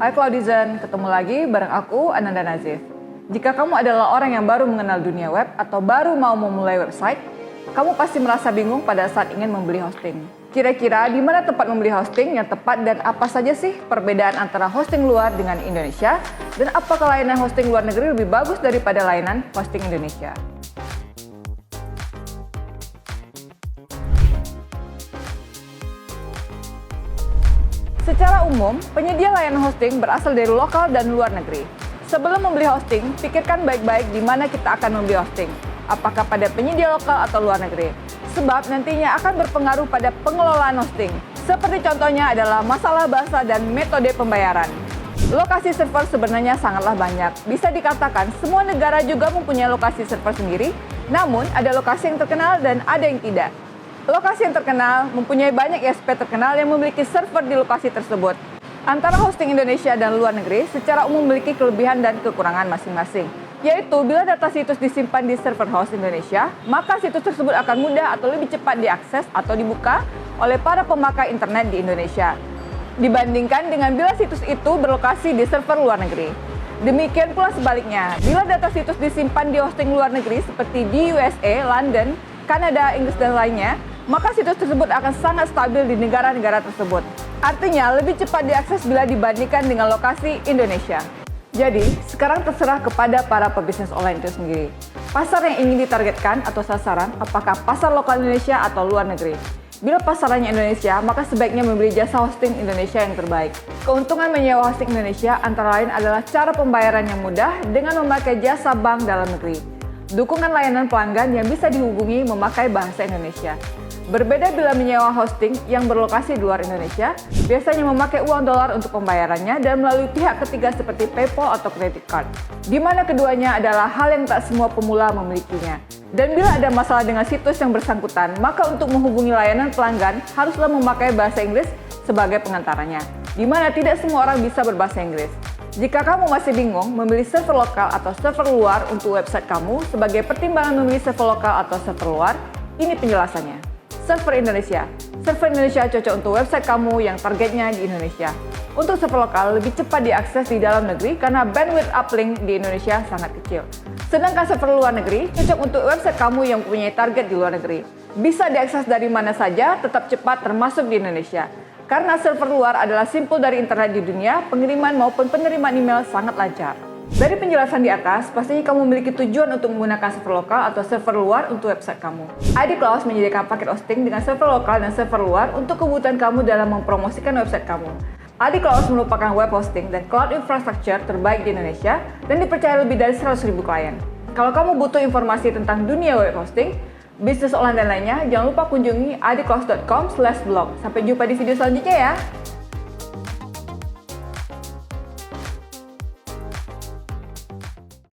Hai Cloudizen, ketemu lagi bareng aku, Ananda Nazif. Jika kamu adalah orang yang baru mengenal dunia web atau baru mau memulai website, kamu pasti merasa bingung pada saat ingin membeli hosting. Kira-kira di mana tempat membeli hosting yang tepat dan apa saja sih perbedaan antara hosting luar dengan Indonesia? Dan apakah layanan hosting luar negeri lebih bagus daripada layanan hosting Indonesia? Secara umum, penyedia layanan hosting berasal dari lokal dan luar negeri. Sebelum membeli hosting, pikirkan baik-baik di mana kita akan membeli hosting. Apakah pada penyedia lokal atau luar negeri? Sebab nantinya akan berpengaruh pada pengelolaan hosting. Seperti contohnya adalah masalah bahasa dan metode pembayaran. Lokasi server sebenarnya sangatlah banyak. Bisa dikatakan semua negara juga mempunyai lokasi server sendiri, namun ada lokasi yang terkenal dan ada yang tidak. Lokasi yang terkenal mempunyai banyak ISP terkenal yang memiliki server di lokasi tersebut. Antara hosting Indonesia dan luar negeri secara umum memiliki kelebihan dan kekurangan masing-masing. Yaitu bila data situs disimpan di server host Indonesia, maka situs tersebut akan mudah atau lebih cepat diakses atau dibuka oleh para pemakai internet di Indonesia, dibandingkan dengan bila situs itu berlokasi di server luar negeri. Demikian pula sebaliknya, bila data situs disimpan di hosting luar negeri seperti di USA, London, Kanada, Inggris, dan lainnya, maka situs tersebut akan sangat stabil di negara-negara tersebut. Artinya, lebih cepat diakses bila dibandingkan dengan lokasi Indonesia. Jadi, sekarang terserah kepada para pebisnis online itu sendiri. Pasar yang ingin ditargetkan atau sasaran, apakah pasar lokal Indonesia atau luar negeri? Bila pasarannya Indonesia, maka sebaiknya membeli jasa hosting Indonesia yang terbaik. Keuntungan menyewa hosting Indonesia antara lain adalah cara pembayaran yang mudah dengan memakai jasa bank dalam negeri. Dukungan layanan pelanggan yang bisa dihubungi memakai bahasa Indonesia. Berbeda bila menyewa hosting yang berlokasi di luar Indonesia, biasanya memakai uang dolar untuk pembayarannya dan melalui pihak ketiga seperti PayPal atau credit card, di mana keduanya adalah hal yang tak semua pemula memilikinya. Dan bila ada masalah dengan situs yang bersangkutan, maka untuk menghubungi layanan pelanggan haruslah memakai bahasa Inggris sebagai pengantaranya, di mana tidak semua orang bisa berbahasa Inggris. Jika kamu masih bingung memilih server lokal atau server luar untuk website kamu, sebagai pertimbangan memilih server lokal atau server luar, ini penjelasannya. Server Indonesia. Server Indonesia cocok untuk website kamu yang targetnya di Indonesia. Untuk server lokal lebih cepat diakses di dalam negeri karena bandwidth uplink di Indonesia sangat kecil. Sedangkan server luar negeri cocok untuk website kamu yang mempunyai target di luar negeri. Bisa diakses dari mana saja, tetap cepat termasuk di Indonesia. Karena server luar adalah simpul dari internet di dunia, pengiriman maupun penerimaan email sangat lancar. Dari penjelasan di atas, pastinya kamu memiliki tujuan untuk menggunakan server lokal atau server luar untuk website kamu. ID Cloud menyediakan paket hosting dengan server lokal dan server luar untuk kebutuhan kamu dalam mempromosikan website kamu. ID Cloud merupakan web hosting dan cloud infrastructure terbaik di Indonesia dan dipercaya lebih dari 100.000 klien. Kalau kamu butuh informasi tentang dunia web hosting, bisnis online dan lainnya, jangan lupa kunjungi idcloud.com/blog. Sampai jumpa di video selanjutnya ya!